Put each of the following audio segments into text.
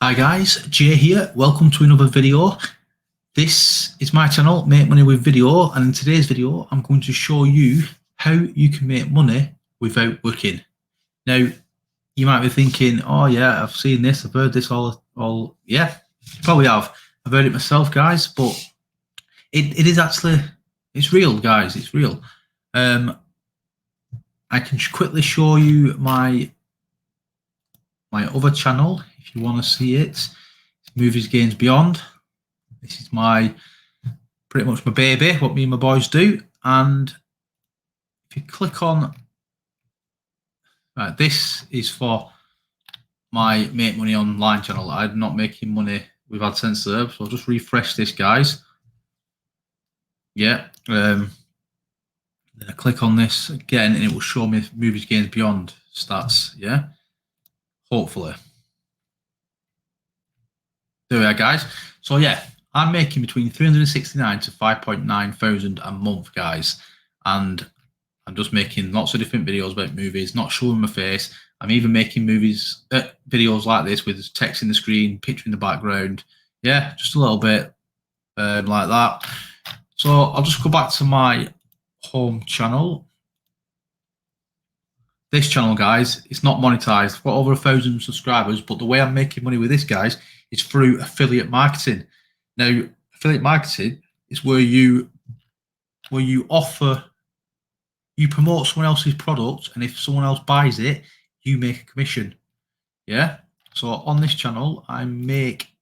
Hi guys, Jay here. Welcome to another video. This is my channel, Make Money with Video, and in today's video I'm going to show you how you can make money without working. Now, you might be thinking, oh yeah, I've seen this, I've heard this all yeah, probably have. I've heard it myself, guys, but it is actually, it's real, guys, it's real. I can quickly show you my other channel if you want to see it. It's Movies Games Beyond. This is pretty much my baby, what me and my boys do. And if you click on, right, this is for my Make Money Online channel. I'm not making money with AdSense there, so I'll just refresh this, guys. Yeah. Then I click on this again and it will show me Movies Games Beyond stats. Yeah. Hopefully. There we are, guys. So yeah, I'm making between 369 to 5.9 thousand a month, guys. And I'm just making lots of different videos about movies, not showing my face. I'm even making videos like this with text in the screen, picture in the background. Yeah, just a little bit like that. So I'll just go back to my home channel. This channel, guys, it's not monetized. I've got over 1,000 subscribers, but the way I'm making money with this, guys, is through affiliate marketing. Now, affiliate marketing is where you promote someone else's product, and if someone else buys it, you make a commission. Yeah. So on this channel, I make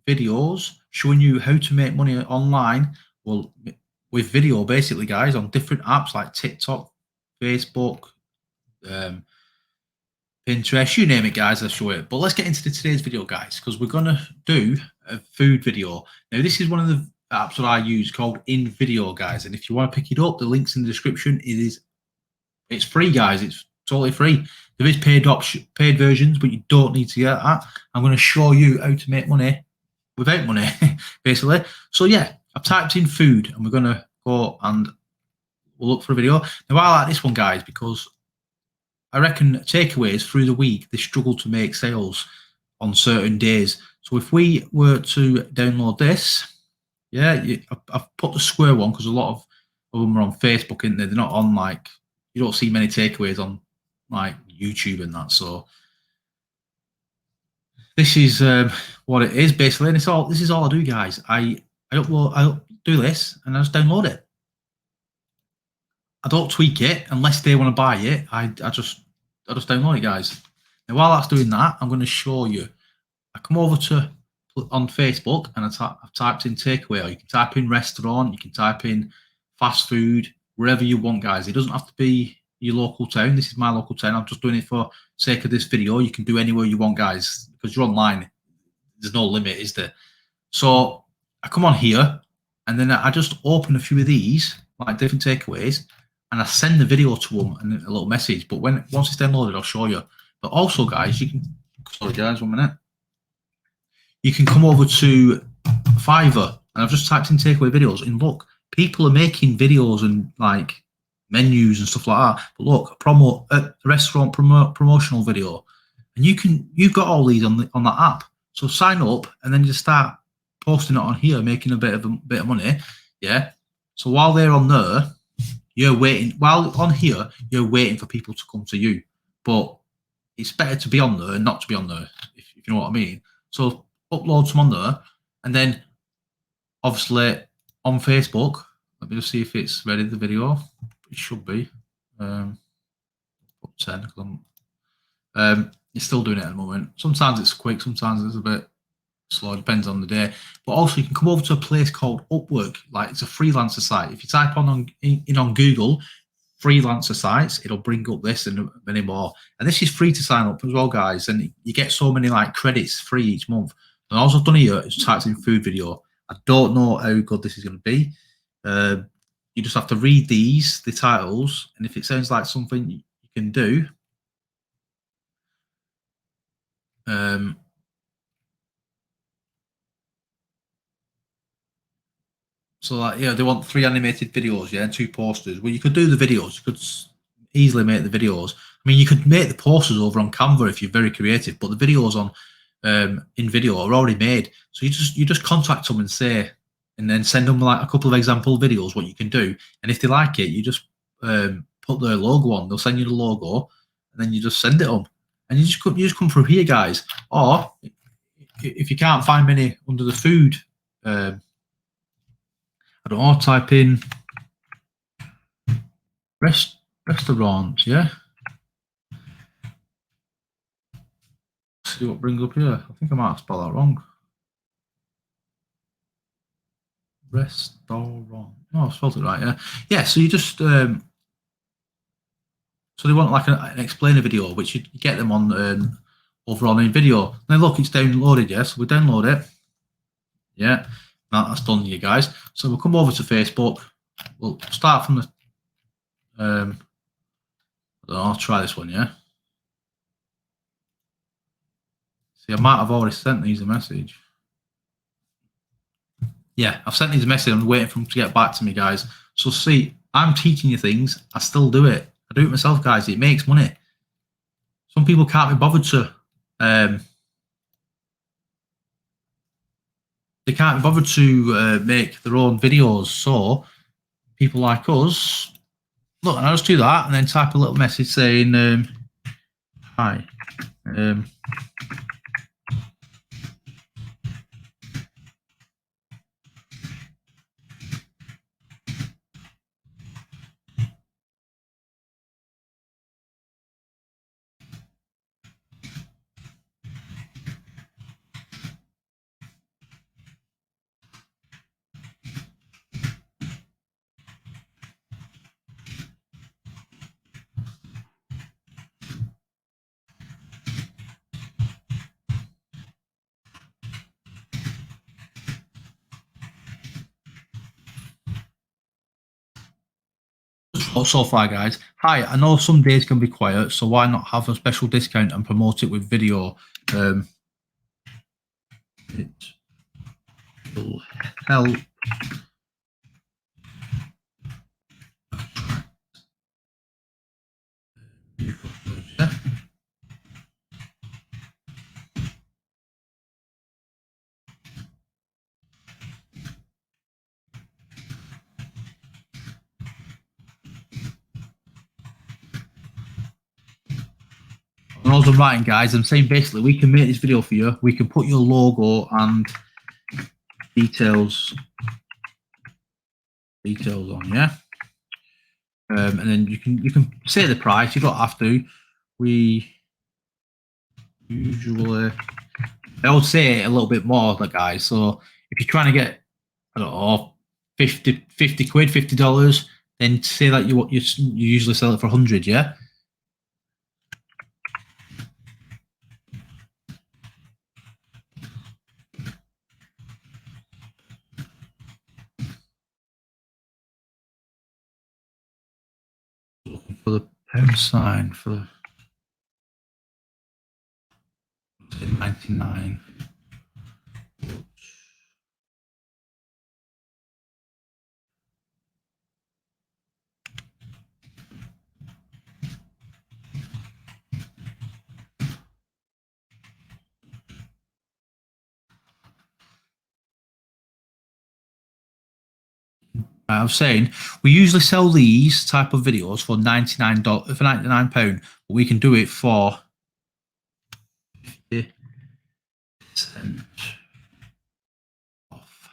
videos showing you how to make money online. Well, with video, basically, guys, on different apps like TikTok, Facebook, Pinterest, you name it, guys, I'll show it. But let's get into today's video, guys, because we're gonna do a food video. Now, this is one of the apps that I use called Invideo, guys, and if you want to pick it up, the link's in the description. It's free, guys. It's totally free. There is paid versions, but you don't need to get that. I'm going to show you how to make money without money, basically. So yeah, I've typed in food, and we're going to go and we'll look for a video. Now, I like this one, guys, because I reckon takeaways through the week, they struggle to make sales on certain days. So if we were to download this, yeah, I've put the square one because a lot of them are on Facebook, isn't they? They're not on, like, you don't see many takeaways on like YouTube and that. So this is what it is basically, and this is all I do, guys. I do this and I just download it. I don't tweak it unless they want to buy it. I just download it, guys. Now, while that's doing that, I'm going to show you. I come over to on Facebook and I've typed in takeaway, or you can type in restaurant, you can type in fast food, wherever you want, guys. It doesn't have to be your local town. This is my local town. I'm just doing it for sake of this video. You can do anywhere you want, guys, because you're online. There's no limit, is there? So I come on here and then I just open a few of these, like different takeaways, and I send the video to them and a little message. But once it's downloaded, I'll show you. But also, guys, you can, sorry guys, 1 minute. You can come over to Fiverr, and I've just typed in takeaway videos, and look, people are making videos and like menus and stuff like that. But look, a restaurant promotional video, and you've got all these on that app. So sign up, and then you just start posting it on here, making a bit of money. Yeah. So while they're on there, you're waiting. While on here, you're waiting for people to come to you. But it's better to be on there and not to be on there, if you know what I mean. So upload some on there, and then obviously on Facebook. Let me just see if it's ready, the video. It should be. Up 10. It's still doing it at the moment. Sometimes it's quick, sometimes it's a bit slow. It depends on the day. But also, you can come over to a place called Upwork. Like, it's a freelancer site. If you type on Google freelancer sites, it'll bring up this and many more. And this is free to sign up as well, guys. And you get so many like credits free each month. And also done here is typed in food video. I don't know how good this is going to be. You just have to read the titles, and if it sounds like something you can do, so like, yeah, they want 3 animated videos, yeah, and 2 posters. Well, you could do the videos. You could easily make the videos. I mean, you could make the posters over on Canva if you're very creative, but the videos on Invideo are already made. So you just contact them and say, and then send them like a couple of example videos what you can do. And if they like it, you just put their logo on. They'll send you the logo, and then you just send it them. And you just come through here, guys. Or if you can't find many under the food, I don't know, type in restaurants, yeah. See what brings up here. I think I might have spelled that wrong. Restaurant. No, I spelled it right, yeah. Yeah, so you just so they want like an explainer video, which you get them on over on Invideo. Now look, it's downloaded, yeah. So we download it. Yeah, that's done, you guys. So we'll come over to Facebook. We'll start from the I'll try this one, yeah. See, I might have already sent these a message. Yeah, I've sent these a message. I'm waiting for them to get back to me, guys. So see, I'm teaching you things. I still do it. I do it myself, guys. It makes money. Some people can't be bothered to. They can't be bothered to make their own videos. So people like us, look, and I'll just do that and then type a little message saying, "Hi." So far, guys. Hi, I know some days can be quiet, so why not have a special discount and promote it with video? It will help. Yeah. And as I'm writing, guys, I'm saying basically we can make this video for you. We can put your logo and details on, yeah. And then you can say the price. You don't have to. We usually, I would say a little bit more, like guys. So if you're trying to get, I don't know, 50 quid, $50, then say that you usually sell it for 100, yeah. For the pound sign for 99. I was saying we usually sell these type of videos for $99 for £99, but we can do it for 50% off.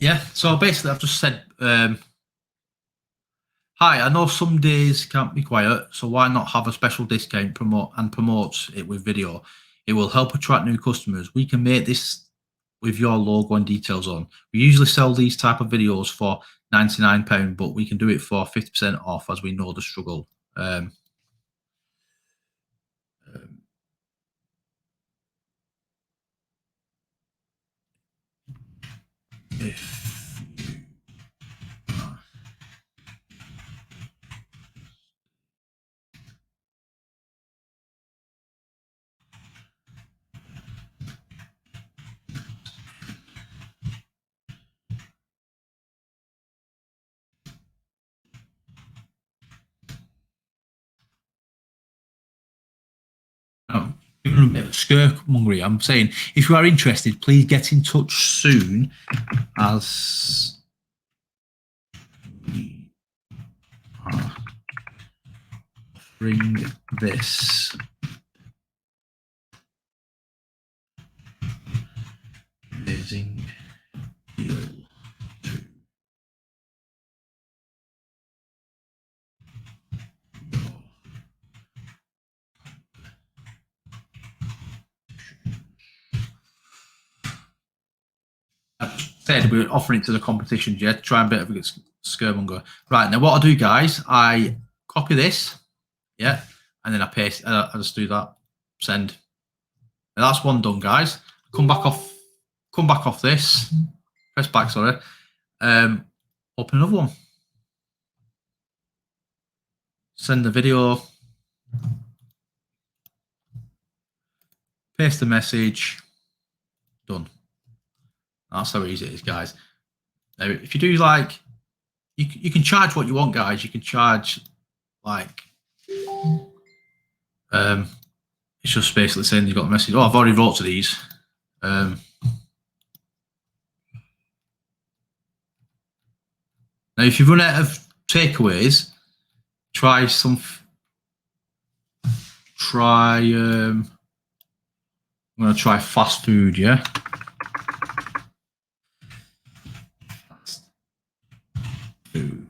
Yeah, so basically I've just said, hi, I know some days can't be quiet, so why not have a special discount promote it with video? It will help attract new customers. We can make this with your logo and details on. We usually sell these type of videos for £99, but we can do it for 50% off as we know the struggle. If scaremongery. I'm saying, if you are interested, please get in touch soon, as we are offering this amazing deal to your said we're offering it to the competition, yeah, to try and better get scaremonger. Right, now what I do, guys, I copy this, yeah, and then I paste, I just do that, send. Now that's one done, guys. Come back off this, press back, sorry. Open another one. Send the video, paste the message, done. That's how easy it is, guys. Now, if you do like, you can charge what you want, guys. You can charge like, it's just basically saying you've got the message. Oh, I've already wrote to these. Now, if you run out of takeaways, try some. I'm going to try fast food, yeah. Fast food.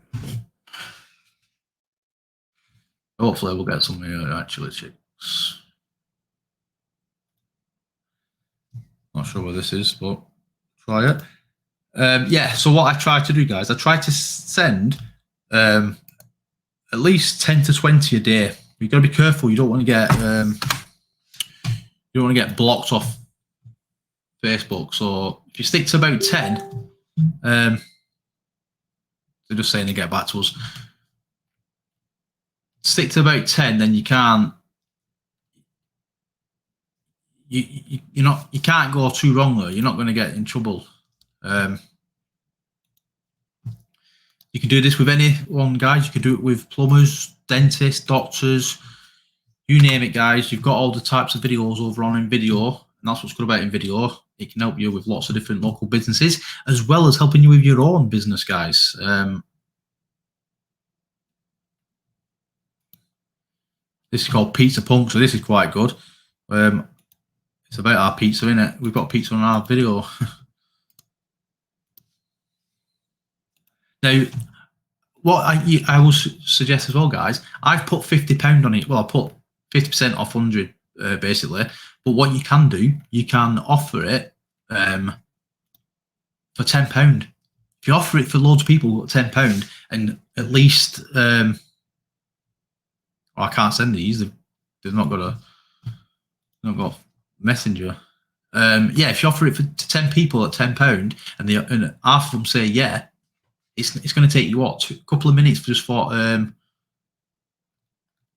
Hopefully, we'll get some here. Actually, chicks. Not sure where this is, but try it. Yeah. So what I try to do, guys, I try to send at least 10 to 20 a day. You've got to be careful. You don't want to get blocked off Facebook. So if you stick to about 10, they're just saying they get back to us. Stick to about 10, then you can't. You can't go too wrong though. You're not going to get in trouble. You can do this with anyone, guys. You can do it with plumbers, dentists, doctors, you name it, guys. You've got all the types of videos over on Invideo, and that's what's good about Invideo. It can help you with lots of different local businesses, as well as helping you with your own business, guys. This is called Pizza Punk, so this is quite good. It's about our pizza, isn't it? We've got pizza on our video. Now, what I will suggest as well, guys, I've put £50 on it. Well, I put 50% off 100, basically. But what you can do, you can offer it for £10. If you offer it for loads of people at £10, and at least, I can't send these. They've not got Messenger. Yeah, if you offer it to 10 people at £10, and half of them say yeah, it's going to take you what, a couple of minutes just for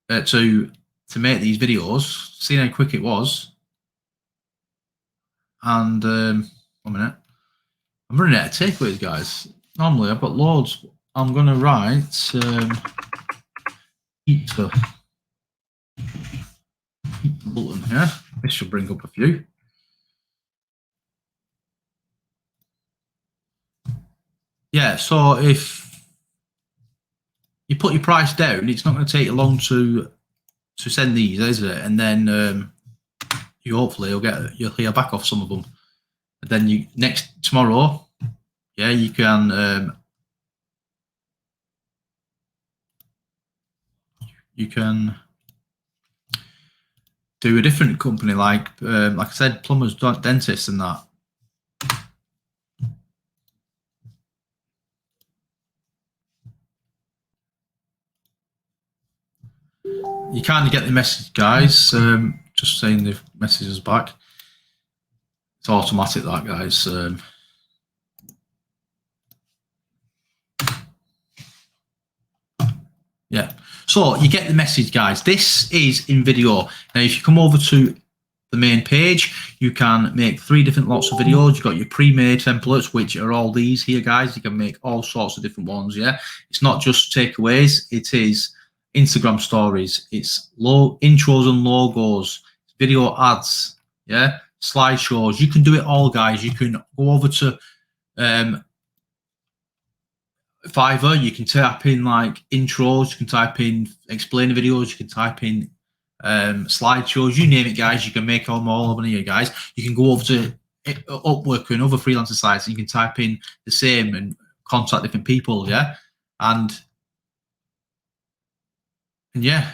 to make these videos. See how quick it was. And 1 minute, I'm running out of takeaways, guys. Normally I've got loads. I'm going to write pizza button here. This should bring up a few. Yeah, so if you put your price down, it's not going to take you long to send these, is it? And then you hopefully you'll hear back off some of them. And then tomorrow, yeah, you can do a different company like I said, plumbers, dentists, and that. You kind of get the message, guys. Just saying the message is back. It's automatic, that, guys. Yeah. So you get the message, guys. This is Invideo. Now, if you come over to the main page, you can make 3 different lots of videos. You've got your pre-made templates, which are all these here, guys. You can make all sorts of different ones. Yeah. It's not just takeaways. It is Instagram stories. It's intros and logos, video ads, yeah, slideshows. You can do it all, guys. You can go over to Fiverr. You can type in like intros. You can type in explainer videos. You can type in slideshows. You name it, guys. You can make them all over here, guys. You can go over to Upwork and other freelancer sites, and you can type in the same and contact different people, yeah. And yeah,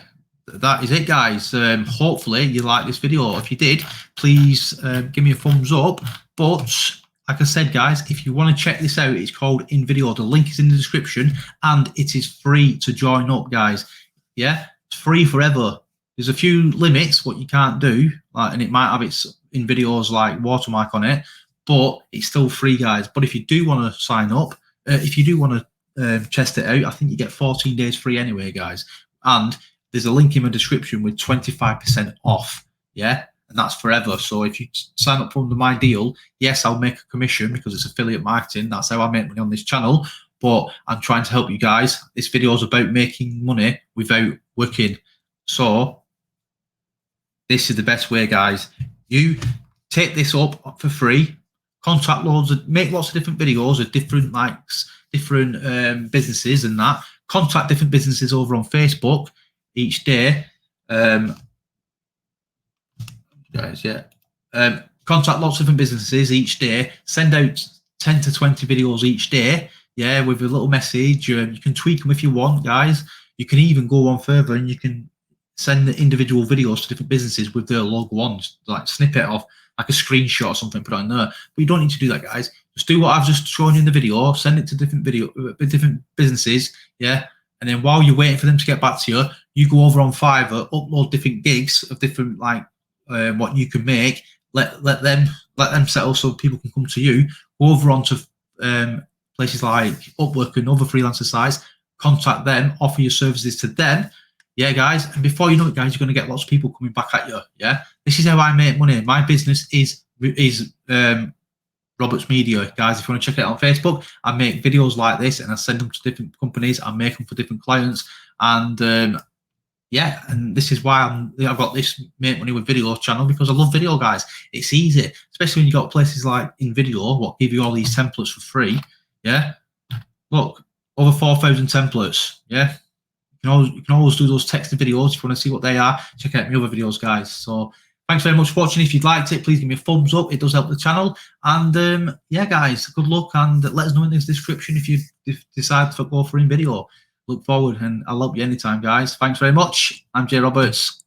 that is it, guys. Hopefully you like this video. If you did, please give me a thumbs up. But like I said, guys, if you want to check this out, it's called Invideo. The link is in the description, and it is free to join up, guys. Yeah, it's free forever. There's a few limits what you can't do, and it might have its Invideo's like watermark on it, but it's still free, guys. But if you do want to sign up, if you do want to test it out, I think you get 14 days free anyway, guys. And there's a link in my description with 25% off, yeah, and that's forever. So if you sign up under my deal, yes, I'll make a commission because it's affiliate marketing. That's how I make money on this channel. But I'm trying to help you guys. This video is about making money without working. So this is the best way, guys. You take this up for free, contact make lots of different videos of different different businesses and that. Contact different businesses over on Facebook each day. Guys, yeah. Contact lots of different businesses each day. Send out 10 to 20 videos each day, yeah, with a little message. You can tweak them if you want, guys. You can even go on further and you can send the individual videos to different businesses with their logo on, like snip it off, like a screenshot or something, put it on there. But you don't need to do that, guys. Just do what I've just shown you in the video, send it to different businesses, yeah. And then while you're waiting for them to get back to you, you go over on Fiverr, upload different gigs of different what you can make. Let them settle so people can come to you. Go over onto places like Upwork and other freelancer sites. Contact them, offer your services to them. Yeah, guys, and before you know it, guys, you're going to get lots of people coming back at you. Yeah, this is how I make money. My business is Robert's Media, guys. If you want to check it out on Facebook, I make videos like this and I send them to different companies. I make them for different clients, and yeah, and this is why I've got this make money with video channel, because I love video, guys. It's easy, especially when you got places like Invideo, what give you all these templates for free. Yeah, look, over 4,000 templates. Yeah. You can always do those texted videos if you want to see what they are. Check out my other videos, guys. So thanks very much for watching. If you'd liked it, please give me a thumbs up. It does help the channel. And yeah, guys, good luck, and let us know in the description if you decide to go for Invideo. Look forward, and I'll help you anytime, guys. Thanks very much. I'm Jay Roberts.